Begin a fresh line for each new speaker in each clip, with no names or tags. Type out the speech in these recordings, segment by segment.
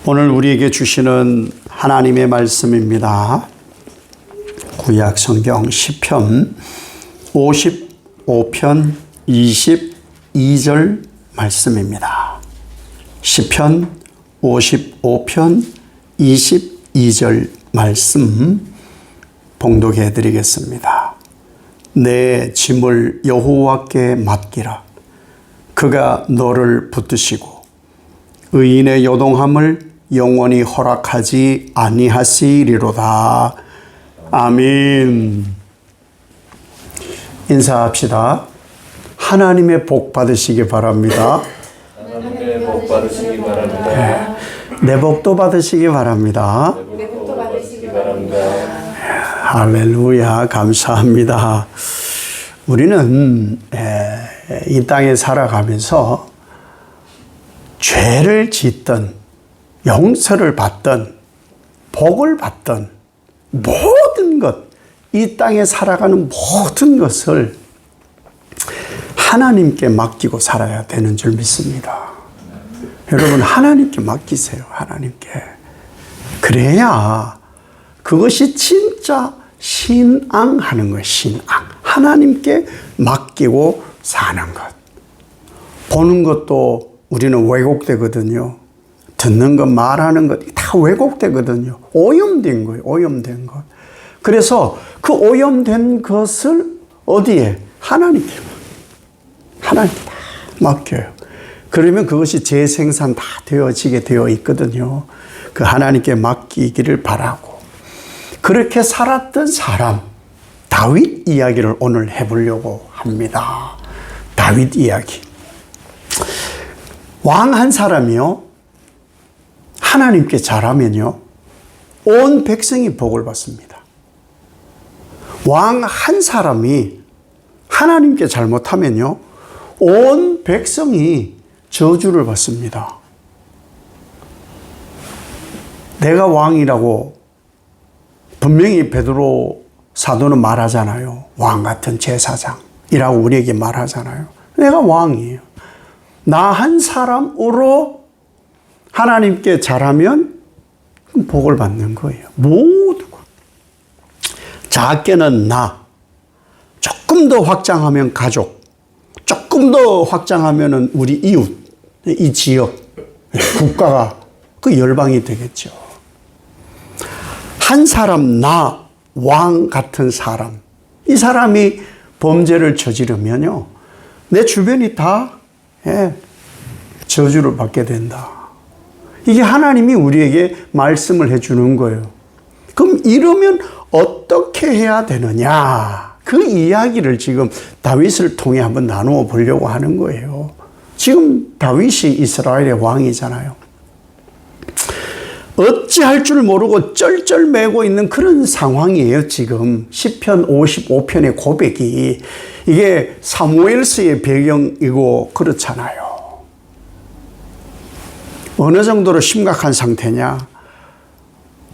오늘 우리에게 주시는 하나님의 말씀입니다. 구약 성경 시편 55편 22절 말씀입니다. 시편 55편 22절 말씀 봉독해 드리겠습니다. 내 짐을 여호와께 맡기라. 그가 너를 붙드시고 의인의 요동함을 영원히 허락하지 아니하시리로다. 아멘. 인사합시다. 하나님의 복 받으시기 바랍니다.
하나님의 복 받으시기 바랍니다.
네, 내 복도 받으시기 바랍니다.
내 복도 받으시기 바랍니다.
할렐루야, 감사합니다. 우리는 이 땅에 살아가면서 죄를 짓던 용서를 받던 복을 받던 모든 것, 이 땅에 살아가는 모든 것을 하나님께 맡기고 살아야 되는 줄 믿습니다. 여러분, 하나님께 맡기세요. 하나님께. 그래야 그것이 진짜 신앙하는 거예요. 신앙. 하나님께 맡기고 사는 것. 보는 것도 우리는 왜곡되거든요. 듣는 것, 말하는 것 다 왜곡되거든요. 오염된 거예요. 오염된 것. 그래서 그 오염된 것을 어디에? 하나님께 다 맡겨요. 그러면 그것이 재생산 다 되어지게 되어 있거든요. 그 하나님께 맡기기를 바라고. 그렇게 살았던 사람, 다윗 이야기를 오늘 해보려고 합니다. 다윗 이야기. 왕 한 사람이요, 하나님께 잘하면요, 온 백성이 복을 받습니다. 왕 한 사람이 하나님께 잘못하면요, 온 백성이 저주를 받습니다. 내가 왕이라고 분명히 베드로 사도는 말하잖아요. 왕 같은 제사장이라고 우리에게 말하잖아요. 내가 왕이에요. 나 한 사람으로 하나님께 잘하면 복을 받는 거예요. 모든 것. 작게는 나, 조금 더 확장하면 가족, 조금 더 확장하면 우리 이웃, 이 지역, 국가가 그 열방이 되겠죠. 한 사람, 나, 왕 같은 사람, 이 사람이 범죄를 저지르면요, 내 주변이 다 저주를 받게 된다. 이게 하나님이 우리에게 말씀을 해주는 거예요. 그럼 이러면 어떻게 해야 되느냐? 그 이야기를 지금 다윗을 통해 한번 나누어 보려고 하는 거예요. 지금 다윗이 이스라엘의 왕이잖아요. 어찌할 줄 모르고 쩔쩔매고 있는 그런 상황이에요. 지금 시편 55편의 고백이 이게 사무엘서의 배경이고 그렇잖아요. 어느 정도로 심각한 상태냐?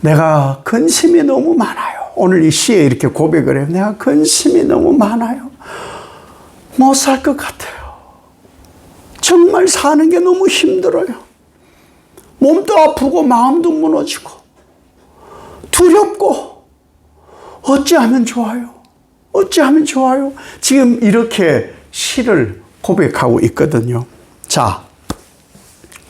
내가 근심이 너무 많아요. 오늘 이 시에 이렇게 고백을 해요. 내가 근심이 너무 많아요. 못 살 것 같아요. 정말 사는 게 너무 힘들어요. 몸도 아프고 마음도 무너지고 두렵고 어찌하면 좋아요. 어찌하면 좋아요. 지금 이렇게 시를 고백하고 있거든요. 자,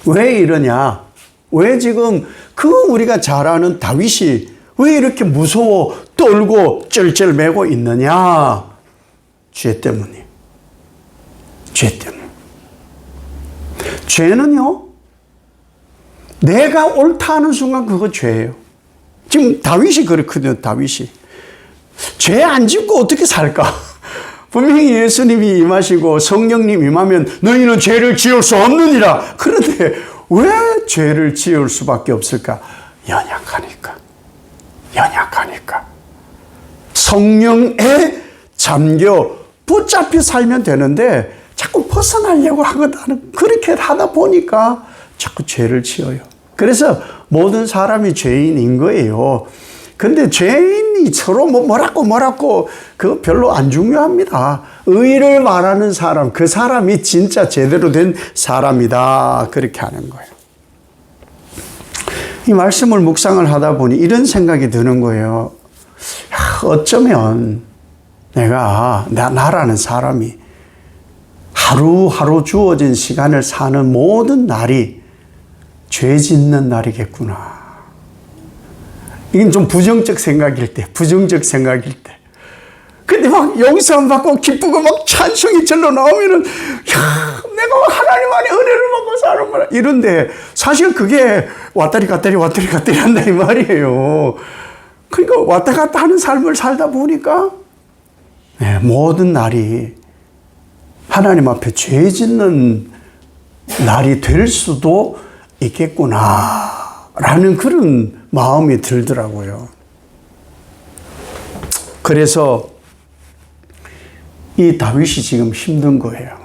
왜 이러냐? 왜 지금 그 우리가 잘 아는 다윗이 왜 이렇게 무서워 떨고 쩔쩔매고 있느냐? 죄 때문이에요. 죄 때문에. 죄는요, 내가 옳다 하는 순간 그거 죄예요. 지금 다윗이 그렇거든요. 다윗이. 죄 안 짓고 어떻게 살까? 분명히 예수님이 임하시고 성령님 임하면 너희는 죄를 지을 수 없느니라. 그런데 왜 죄를 지을 수밖에 없을까? 연약하니까. 성령에 잠겨 붙잡혀 살면 되는데 자꾸 벗어나려고 하거든. 그렇게 하다 보니까 자꾸 죄를 지어요. 그래서 모든 사람이 죄인인 거예요. 근데 죄인이 서로 뭐라고 그거 별로 안 중요합니다. 의를 말하는 사람, 그 사람이 진짜 제대로 된 사람이다. 그렇게 하는 거예요. 이 말씀을 묵상을 하다 보니 이런 생각이 드는 거예요. 어쩌면 내가 나라는 사람이 하루하루 주어진 시간을 사는 모든 날이 죄 짓는 날이겠구나. 이건 좀 부정적 생각일 때. 근데 막 용서함 받고 기쁘고 막 찬송이 절로 나오면은, 내가 하나님 안에 은혜를 받고 사는구나. 이런데 사실 그게 왔다리 갔다리 한다 이 말이에요. 그러니까 왔다 갔다 하는 삶을 살다 보니까 모든 날이 하나님 앞에 죄 짓는 날이 될 수도 있겠구나 라는 그런 마음이 들더라고요. 그래서 이 다윗이 지금 힘든 거예요.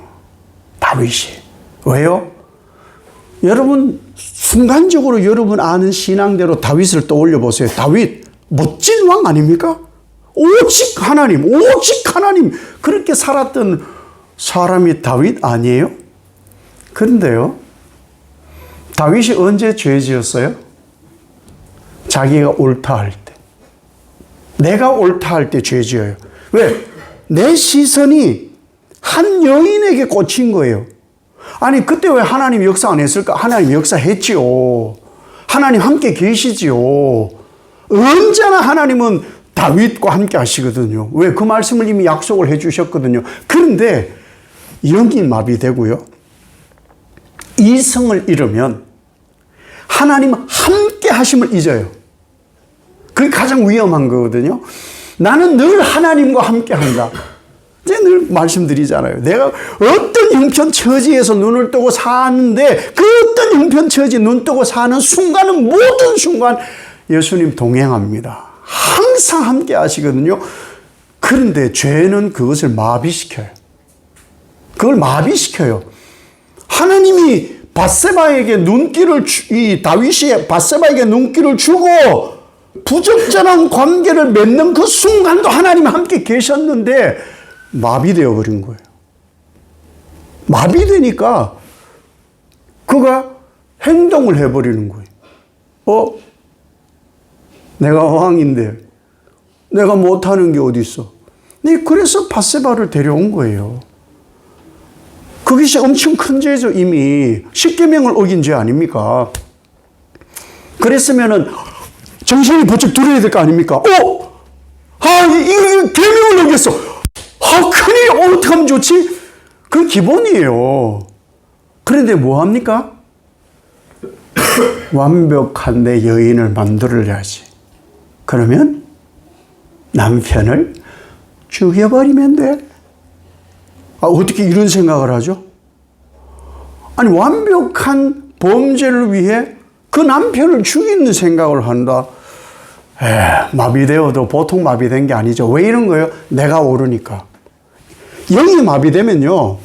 다윗이. 왜요? 여러분 순간적으로 여러분 아는 신앙대로 다윗을 떠올려 보세요. 다윗 멋진 왕 아닙니까? 오직 하나님 그렇게 살았던 사람이 다윗 아니에요? 그런데요, 다윗이 언제 죄 지었어요? 자기가 옳다 할 때. 내가 옳다 할 때 죄 지어요. 왜? 내 시선이 한 여인에게 꽂힌 거예요. 아니, 그때 왜 하나님 역사 안 했을까? 하나님 역사했지요. 하나님 함께 계시지요. 언제나 하나님은 다윗과 함께 하시거든요. 왜? 그 말씀을 이미 약속을 해 주셨거든요. 그런데 영이 마비되고요, 이성을 잃으면 하나님 함께 하심을 잊어요. 그게 가장 위험한 거거든요. 나는 늘 하나님과 함께 한다. 제가 늘 말씀드리잖아요. 내가 어떤 형편처지에서 눈을 뜨고 사는데 그 어떤 형편처지 눈 뜨고 사는 순간은 모든 순간 예수님 동행합니다. 항상 함께 하시거든요. 그런데 죄는 그것을 마비시켜요. 그걸 마비시켜요. 하나님이 다윗이 밧세바에게 눈길을 주고 부적절한 관계를 맺는 그 순간도 하나님 함께 계셨는데 마비되어 버린 거예요. 마비되니까 그가 행동을 해버리는 거예요. 내가 왕인데 내가 못하는 게 어디 있어? 그래서 밧세바를 데려온 거예요. 그것이 엄청 큰 죄죠. 이미 십계명을 어긴 죄 아닙니까? 그랬으면은 정신이 번쩍 들어야 될 거 아닙니까? 이거 계명을 어겼어. 큰일, 어떻게 하면 좋지? 그 기본이에요. 그런데 뭐 합니까? 완벽한 내 여인을 만들어야지. 그러면 남편을 죽여버리면 돼. 어떻게 이런 생각을 하죠? 아니, 완벽한 범죄를 위해 그 남편을 죽이는 생각을 한다. 마비되어도 보통 마비된 게 아니죠. 왜 이런 거예요? 내가 옳으니까. 영이 마비되면요,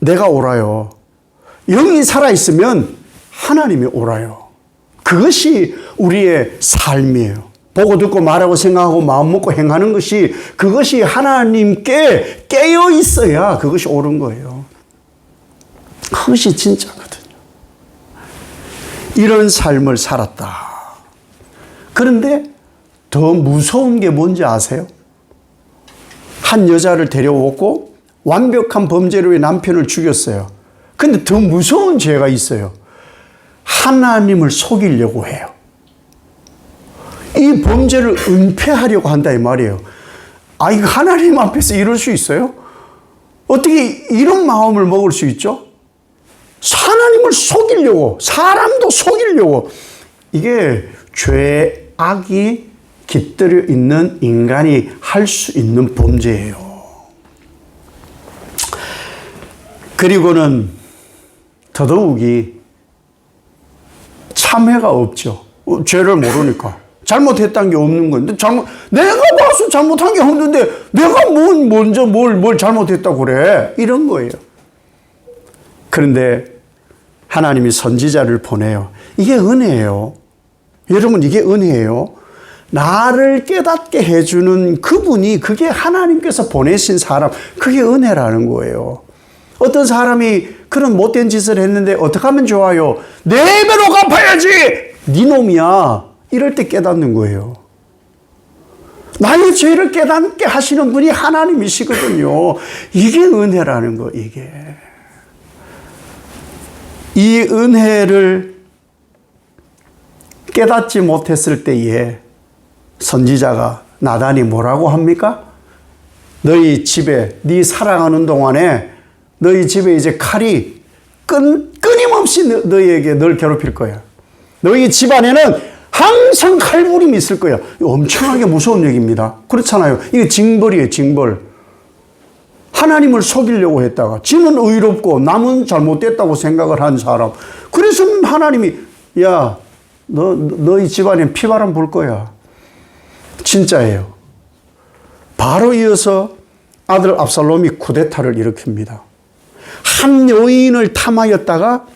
내가 옳아요. 영이 살아있으면 하나님이 옳아요. 그것이 우리의 삶이에요. 보고 듣고 말하고 생각하고 마음 먹고 행하는 것이, 그것이 하나님께 깨어 있어야 그것이 옳은 거예요. 그것이 진짜거든요. 이런 삶을 살았다. 그런데 더 무서운 게 뭔지 아세요? 한 여자를 데려오고 완벽한 범죄로 왜 남편을 죽였어요. 근데 더 무서운 죄가 있어요. 하나님을 속이려고 해요. 이 범죄를 은폐하려고 한다 이 말이에요. 이거 하나님 앞에서 이럴 수 있어요? 어떻게 이런 마음을 먹을 수 있죠? 하나님을 속이려고, 사람도 속이려고. 이게 죄악이 깃들여 있는 인간이 할 수 있는 범죄예요. 그리고는 더더욱이 참회가 없죠. 죄를 모르니까. 잘못했다는 게 없는 건데, 내가 봐서 잘못한 게 없는데, 내가 먼저 뭘 잘못했다고 그래. 이런 거예요. 그런데 하나님이 선지자를 보내요. 이게 은혜예요. 여러분, 이게 은혜예요. 나를 깨닫게 해주는 그분이, 그게 하나님께서 보내신 사람, 그게 은혜라는 거예요. 어떤 사람이 그런 못된 짓을 했는데 어떻게 하면 좋아요? 4배로 갚아야지! 네 놈이야. 이럴 때 깨닫는 거예요. 나의 죄를 깨닫게 하시는 분이 하나님이시거든요. 이게 은혜라는 거, 이게. 이 은혜를 깨닫지 못했을 때에 선지자가 나단이 뭐라고 합니까? 너희 집에, 네 사랑하는 동안에 너희 집에 이제 칼이 끊임없이 너희에게 널 괴롭힐 거야. 너희 집안에는 항상 칼부림이 있을 거야. 엄청나게 무서운 얘기입니다. 그렇잖아요. 이게 징벌이에요, 징벌. 하나님을 속이려고 했다가 지는 의롭고 남은 잘못됐다고 생각을 한 사람. 그래서 하나님이 야, 너희 집안에 피바람 불 거야. 진짜예요. 바로 이어서 아들 압살롬이 쿠데타를 일으킵니다. 한 여인을 탐하였다가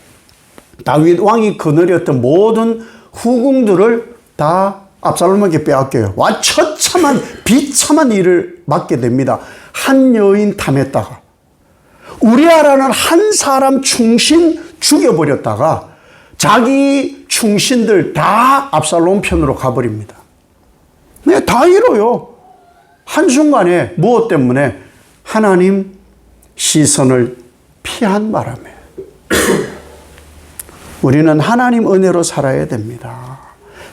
다윗 왕이 거느렸던 모든 후궁들을 다 압살롬에게 빼앗겨요. 와, 처참한 비참한 일을 맡게 됩니다. 한 여인 탐했다가 우리아라는 한 사람 충신 죽여버렸다가 자기 충신들 다 압살롬 편으로 가버립니다. 네, 다 이뤄요. 한순간에 무엇 때문에? 하나님 시선을 피한 바람에. 우리는 하나님 은혜로 살아야 됩니다.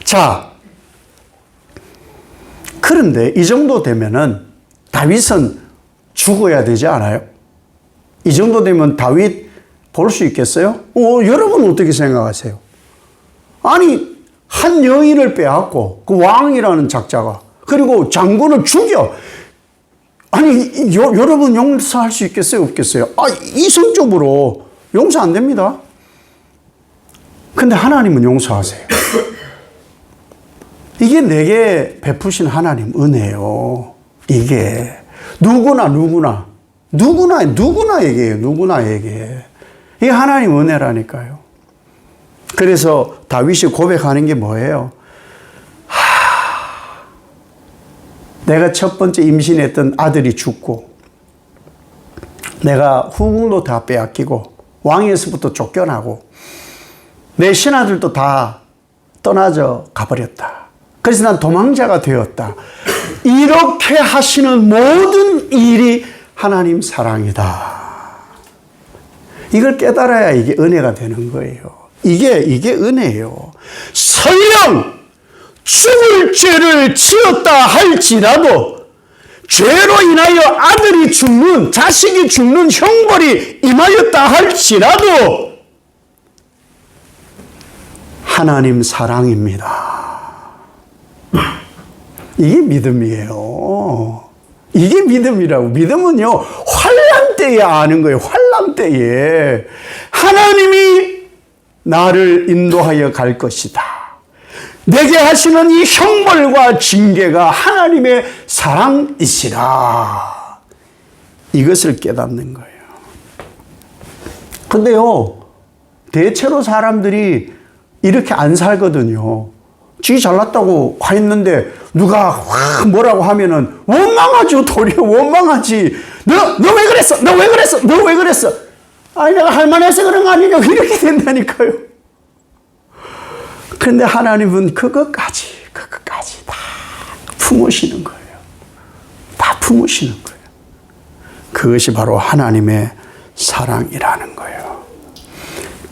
자, 그런데 이 정도 되면은 다윗은 죽어야 되지 않아요? 이 정도 되면 다윗 볼 수 있겠어요? 여러분 어떻게 생각하세요? 아니, 한 여인을 빼앗고 그 왕이라는 작자가 그리고 장군을 죽여. 아니, 여러분 용서할 수 있겠어요? 없겠어요? 이성적으로 용서 안 됩니다. 근데 하나님은 용서하세요. 이게 내게 베푸신 하나님 은혜요. 이게 누구나에게요. 이게 하나님 은혜라니까요. 그래서 다윗이 고백하는 게 뭐예요? 내가 첫 번째 임신했던 아들이 죽고 내가 후궁도 다 빼앗기고 왕에서부터 쫓겨나고 내 신하들도 다 떠나져 가버렸다. 그래서 난 도망자가 되었다. 이렇게 하시는 모든 일이 하나님 사랑이다. 이걸 깨달아야 이게 은혜가 되는 거예요. 이게 은혜예요. 설령 죽을 죄를 지었다 할지라도 죄로 인하여 아들이 죽는, 자식이 죽는 형벌이 임하였다 할지라도 하나님 사랑입니다. 이게 믿음이에요. 이게 믿음이라고. 믿음은요, 환난 때에 아는 거예요. 환난 때에. 하나님이 나를 인도하여 갈 것이다. 내게 하시는 이 형벌과 징계가 하나님의 사랑이시라. 이것을 깨닫는 거예요. 근데요, 대체로 사람들이 이렇게 안 살거든요. 지 잘났다고 했는데 누가 뭐라고 하면은 원망하죠. 도리어 원망하지. 너 왜 그랬어? 너 왜 그랬어? 너 왜 그랬어? 아니, 내가 할 만해서 그런 거 아니냐. 이렇게 된다니까요. 그런데 하나님은 그것까지 다 품으시는 거예요. 다 품으시는 거예요. 그것이 바로 하나님의 사랑이라는 거예요.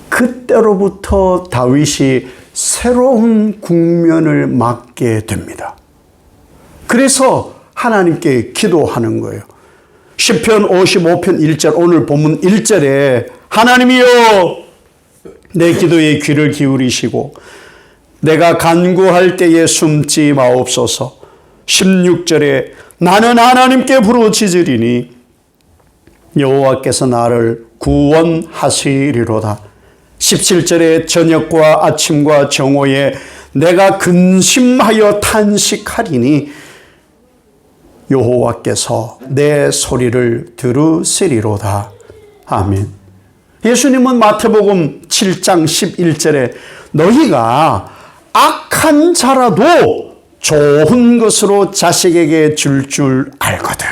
그때로부터 다윗이 새로운 국면을 맞게 됩니다. 그래서 하나님께 기도하는 거예요. 시편 55편 1절, 오늘 본문 1절에 하나님이여 내 기도에 귀를 기울이시고 내가 간구할 때에 숨지 마옵소서. 16절에 나는 하나님께 부르짖으리니 여호와께서 나를 구원하시리로다. 17절에 저녁과 아침과 정오에 내가 근심하여 탄식하리니 여호와께서 내 소리를 들으시리로다. 아멘. 예수님은 마태복음 7장 11절에 너희가 악한 자라도 좋은 것으로 자식에게 줄 알거든.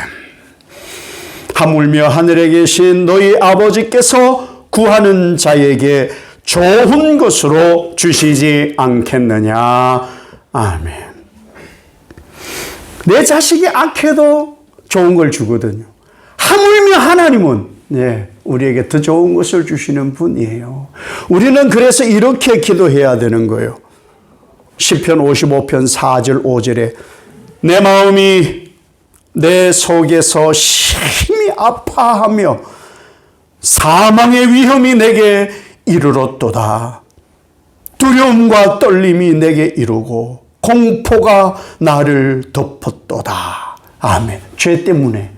하물며 하늘에 계신 너희 아버지께서 구하는 자에게 좋은 것으로 주시지 않겠느냐. 아멘. 내 자식이 악해도 좋은 걸 주거든요. 하물며 하나님은 우리에게 더 좋은 것을 주시는 분이에요. 우리는 그래서 이렇게 기도해야 되는 거예요. 시편 55편 4절 5절에 내 마음이 내 속에서 심히 아파하며 사망의 위험이 내게 이르렀도다. 두려움과 떨림이 내게 이르고 공포가 나를 덮었도다. 아멘. 죄 때문에.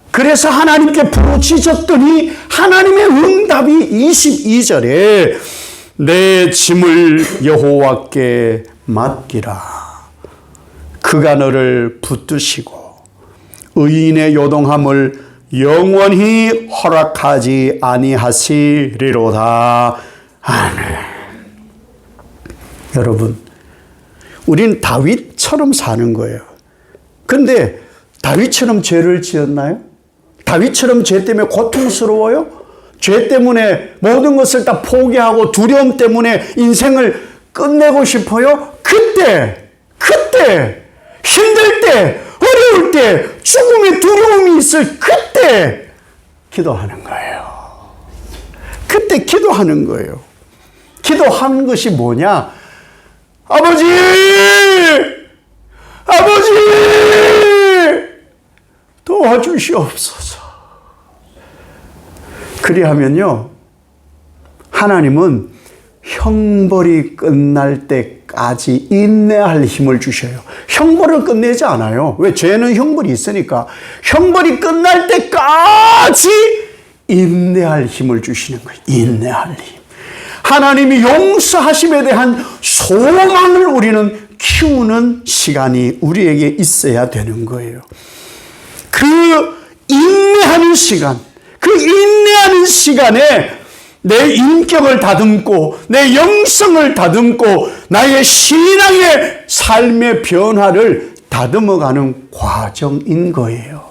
그래서 하나님께 부르짖었더니 하나님의 응답이 22절에 내 짐을 여호와께 맡기라. 그가 너를 붙드시고 의인의 요동함을 영원히 허락하지 아니하시리로다. 아멘. 여러분, 우리는 다윗처럼 사는 거예요. 그런데 다윗처럼 죄를 지었나요? 다윗처럼 죄 때문에 고통스러워요? 죄 때문에 모든 것을 다 포기하고 두려움 때문에 인생을 끝내고 싶어요? 그때 힘들 때, 어려울 때, 죽음의 두려움이 있을 그때 기도하는 거예요. 그때 기도하는 거예요. 기도하는 것이 뭐냐? 아버지! 도와주시옵소서. 그리하면요, 하나님은 형벌이 끝날 때까지 인내할 힘을 주셔요. 형벌을 끝내지 않아요. 왜? 죄는 형벌이 있으니까. 형벌이 끝날 때까지 인내할 힘을 주시는 거예요. 인내할 힘. 하나님이 용서하심에 대한 소망을 우리는 키우는 시간이 우리에게 있어야 되는 거예요. 그 인내하는 시간, 그 인내하는 시간에 내 인격을 다듬고 내 영성을 다듬고 나의 신앙의 삶의 변화를 다듬어가는 과정인 거예요.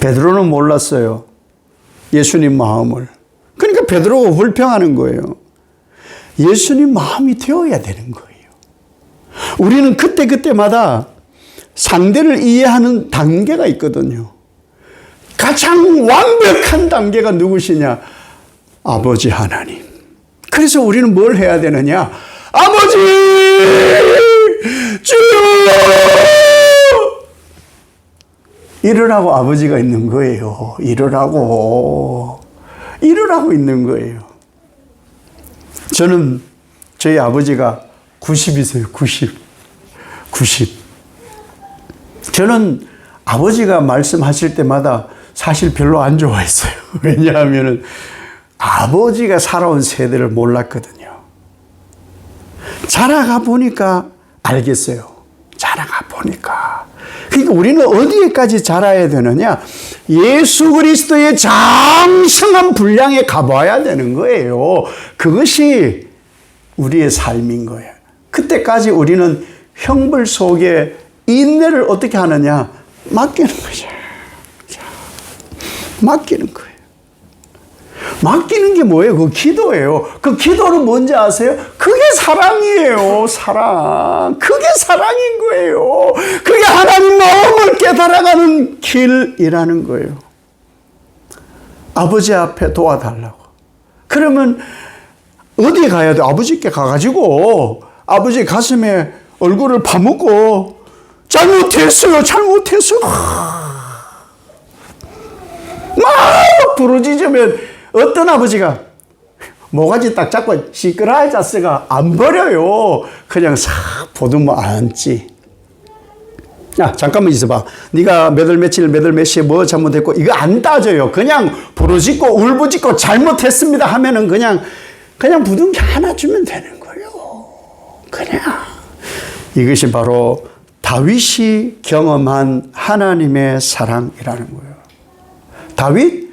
베드로는 몰랐어요. 예수님 마음을. 그러니까 베드로가 불평하는 거예요. 예수님 마음이 되어야 되는 거예요. 우리는 그때마다 상대를 이해하는 단계가 있거든요. 가장 완벽한 단계가 누구시냐? 아버지 하나님. 그래서 우리는 뭘 해야 되느냐? 아버지! 주여! 이러라고 아버지가 있는 거예요. 이러라고 있는 거예요. 저는 저희 아버지가 90이세요. 90. 저는 아버지가 말씀하실 때마다 사실 별로 안 좋아했어요. 왜냐하면 아버지가 살아온 세대를 몰랐거든요. 자라가 보니까 알겠어요. 자라가 보니까. 그러니까 우리는 어디에까지 자라야 되느냐? 예수 그리스도의 장성한 분량에 가봐야 되는 거예요. 그것이 우리의 삶인 거예요. 그때까지 우리는 형벌 속에 인내를 어떻게 하느냐? 맡기는 거죠. 맡기는 거예요. 맡기는 게 뭐예요? 그 기도예요. 그 기도는 뭔지 아세요? 그게 사랑이에요. 사랑. 그게 사랑인 거예요. 그게 하나님 마음을 깨달아가는 길이라는 거예요. 아버지 앞에 도와달라고. 그러면 어디에 가야 돼? 아버지께 가가지고 아버지 가슴에 얼굴을 파묻고 잘못했어요. 막 부르짖으면 어떤 아버지가 모가지 딱 잡고 시끄러워 잤어가 안 버려요. 그냥 싹 보듬어 앉지. 야, 잠깐만 있어봐. 네가 몇 월 며칠 몇 월 몇 시에 뭐 잘못했고 이거 안 따져요. 그냥 부르짖고 울부짖고 잘못했습니다 하면은 그냥 부둥켜 하나 주면 되는 거예요. 그냥. 이것이 바로 다윗이 경험한 하나님의 사랑이라는 거예요. 다윗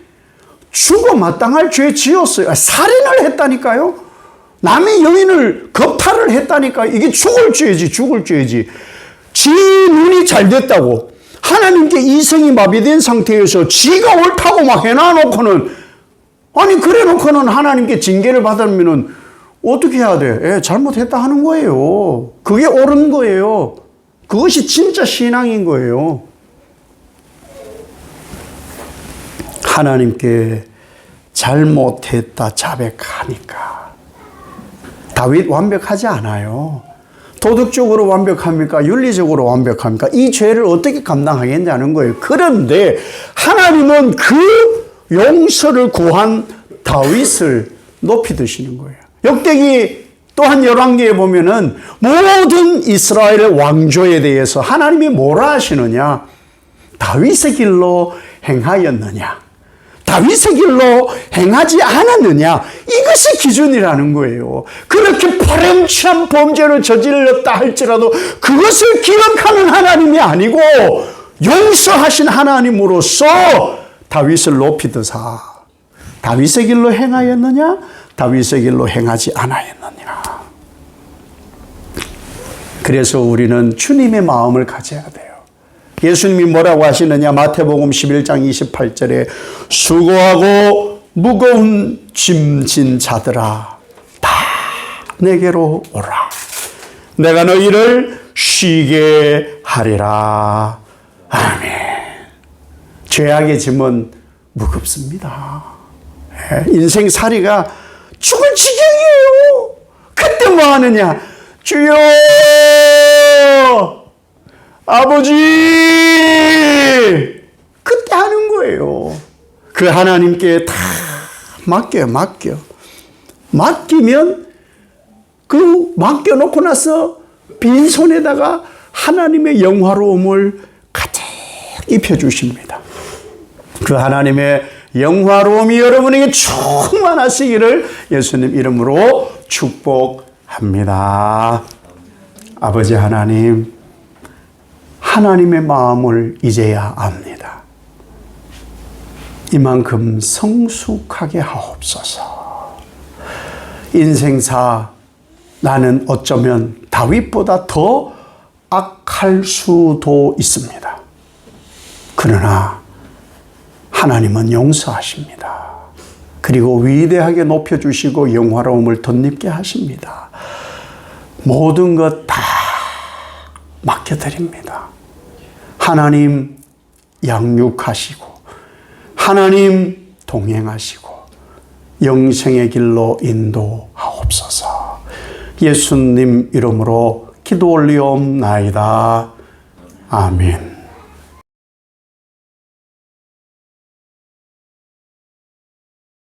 죽어 마땅할 죄 지었어요. 살인을 했다니까요. 남의 여인을 겁탈을 했다니까. 이게 죽을 죄지. 지 눈이 잘 됐다고 하나님께 이성이 마비된 상태에서 지가 옳다고 막 해놔놓고는 아니 그래 놓고는 하나님께 징계를 받으면은 어떻게 해야 돼? 잘못했다 하는 거예요. 그게 옳은 거예요. 그것이 진짜 신앙인 거예요. 하나님께 잘못했다 자백하니까. 다윗 완벽하지 않아요. 도덕적으로 완벽합니까? 윤리적으로 완벽합니까? 이 죄를 어떻게 감당하겠냐는 거예요. 그런데 하나님은 그 용서를 구한 다윗을 높이 드시는 거예요. 역대기 또한 열왕기에 보면은 모든 이스라엘 왕조에 대해서 하나님이 뭐라 하시느냐? 다윗의 길로 행하였느냐? 다윗의 길로 행하지 않았느냐? 이것이 기준이라는 거예요. 그렇게 파렴치한 범죄를 저질렀다 할지라도 그것을 기억하는 하나님이 아니고 용서하신 하나님으로서 다윗을 높이 드사 다윗의 길로 행하였느냐? 다윗의 길로 행하지 않았느냐? 그래서 우리는 주님의 마음을 가져야 돼요. 예수님이 뭐라고 하시느냐? 마태복음 11장 28절에 수고하고 무거운 짐진 자들아 다 내게로 오라. 내가 너희를 쉬게 하리라. 아멘. 죄악의 짐은 무겁습니다. 인생살이가 죽을 지경이에요. 그때 뭐 하느냐? 주여 아버지! 그때 하는 거예요. 그 하나님께 다 맡겨요. 맡기면 그 맡겨놓고 나서 빈손에다가 하나님의 영화로움을 가득 입혀주십니다. 그 하나님의 영화로움이 여러분에게 충만하시기를 예수님 이름으로 축복합니다. 아버지 하나님, 하나님의 마음을 이제야 압니다. 이만큼 성숙하게 하옵소서. 인생사 나는 어쩌면 다윗보다 더 악할 수도 있습니다. 그러나 하나님은 용서하십니다. 그리고 위대하게 높여주시고 영화로움을 덧입게 하십니다. 모든 것 다 맡겨드립니다. 하나님 양육하시고 하나님 동행하시고 영생의 길로 인도하옵소서. 예수님 이름으로 기도 올리옵나이다. 아멘.